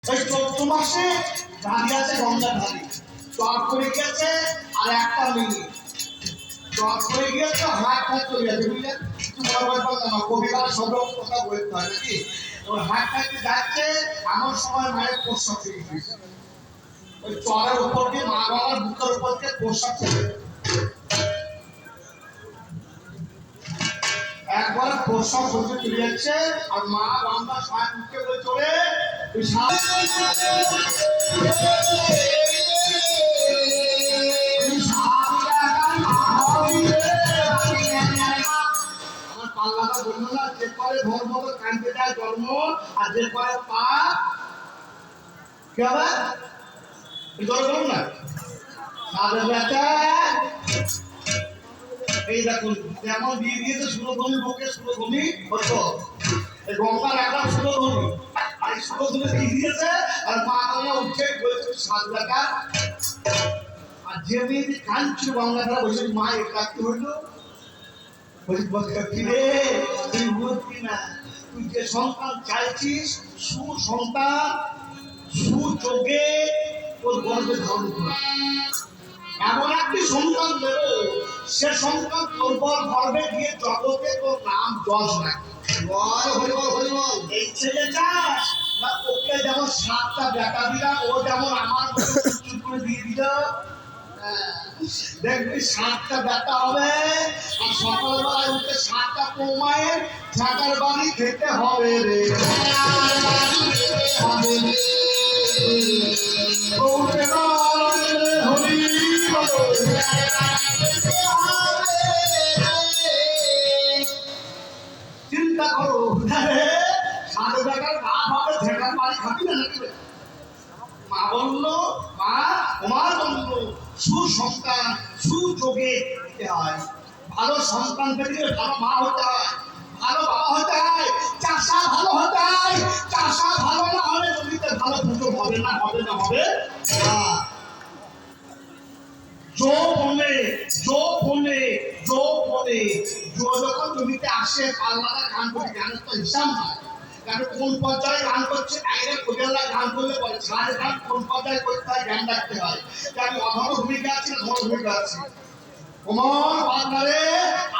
ওই 14 মাসে দাঁড়িয়ে আছে গঙ্গা ধারে, চর করে গিয়েছে আর একটা মিনিট চর করে গিয়েছে, হাট হাট চলে গেছে, বুঝলেন? কিছু বড় ব্যাপার না, কবিতার সব কথা বলতে হয় নাকি? ওই হাট হাটতে যাচ্ছে, এমন সময় মায়ের প্রস্রাব থেকে গিয়েছে। ওই চরের উপর দিয়ে মা বাবার বুকের উপর দিয়ে প্রস্রাব চলে একবার প্রস্রাব করতে চলে যাচ্ছে, আর মা বাবা সাত মুখে বলে চলে আমার পাল্লাটা বললো না, যে করে ধর্ম কানতে যায় জন্ম, আর যে করে পাপ কি হবে বলুন না। এই দেখুন যেমন দিয়ে দিয়েছে সুরধনী বুকে, সুরধনী হতো গঙ্গার একটা সুরধনী, আর সুরধনী দিয়ে দিয়েছে, আর মা বাবা উঠে বলছে 7 টাকা। আর যে মেয়েটি কাঁদছিল গঙ্গাটা বলছে মা এটা কি হইলো, কিরে তুই বুঝবি না, তুই যে সন্তান চাইছিস সুসন্তান সুযোগে তোর গর্বে ধারণ করা, এমন একটি সন্তান দেব সে সন্তান তোর গর্বে গিয়ে জগতে তোর নাম যশ রাখবে। এই ছেলে চাস না ওকে যেমন 7টা বেটা দিলাম, ও যেমন আমার চুপ করে দিয়ে দিল, দেখবি 7টা বেটা হবে, আর সকালবেলায় উঠে 7টা কমায়ের ঝাঁটার বাড়ি খেতে হবে রে। চিন্তা করো, 7 বেটার বাপ হবে, ঝাঁটার বাড়ি খাবি না নাকি? মা বললো মা তোমার বললো সুসন্তান সুযোগে দিতে হয়, ভালো সন্তান পেতে গেলে ভালো মা হতে হয়, ভালো বাবা হতে হয়, চাষা ভালো হতে হয়, চাষা ভালো না হলে জমিতে ভালো ফসল হবে না, হবে না, হবে যখন জমিতে আসে পাল্লাটা গান করে, গানের তো হিসাব হয়, কারণ কোন পর্যায়ে গান করছে ডাইরেক্ট কোজাল্লা গান করলে পরে সাড়ে গান কোন পর্যায়ে করতে হয় জ্ঞান রাখতে হয়। আমি অধম ভূমিকা আছে না ধর্ম ভূমিকা আছে, কোমর বাজারে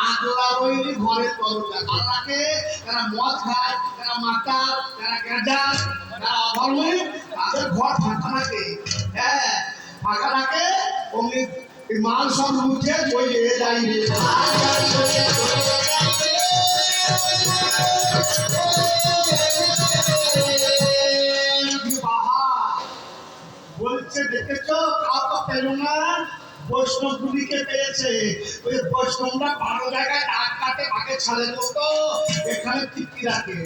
আগলা বইলি ঘরে তরুণা আল্লাহকে যারা মদ খায়, যারা মাতাল, যারা গাঁজা, যারা অধর্মী, তাদের ঘর ফাঁকা থাকে, হ্যাঁ ফাঁকা থাকে, অমনি মাল সব উঠে চলে যাই রে। বলছে দেখেছো কাউকে পেল না, বৈষ্ণবগুলিকে পেয়েছে, ওই বৈষ্ণবরা 12 জায়গায় ডাক কাটে বাকে ছাড়ে তো এখানে টিকি রাখে।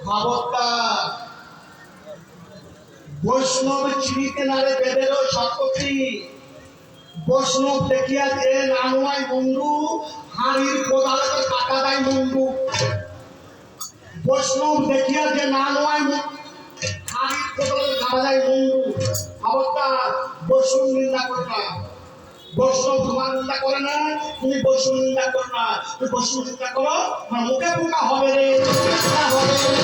খবরদার বৈষ্ণব চিনিতে নারে বেদেরও শতপথী, বৈষ্ণব দেখিয়া যে নানুয়াই বন্ধু, হাড়ির কোদালকে কাটা দেয় বন্ধু। বৈষ্ণব দেখিয়া যে নানুয়াই হাড়ির কোদালকে কাটা দেয় বন্ধু। খবরদার বৈষ্ণব নিন্দা করে না, বৈষ্ণব তোমার নিন্দা করে না, তুমি বৈষ্ণব নিন্দা করো না, তুমি বৈষ্ণব নিন্দা করো আমার মুখে পোকা হবে রে। তোমার মুখে পোকা হবে রে।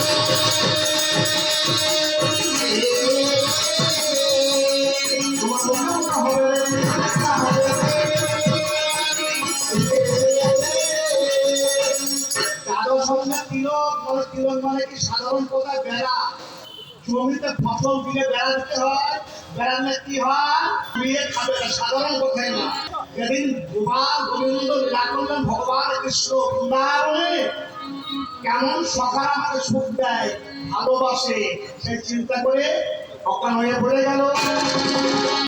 তিলক মানে কি সাধারণ কোথায় বেড়া, জমিতে ফসল দিলে বেড়া দিতে হয়, বেড়ালে কি হয় বিয়ে খাবে না, সাধারণ কোথায় না। যেদিন গোবিন্দ লীলা করলেন ভগবান কৃষ্ণ বৃন্দাবনে, কেমন সখা আমাকে সুখ দেয় ভালোবাসে, সেই চিন্তা করে অজ্ঞান হয়ে পড়ে গেল।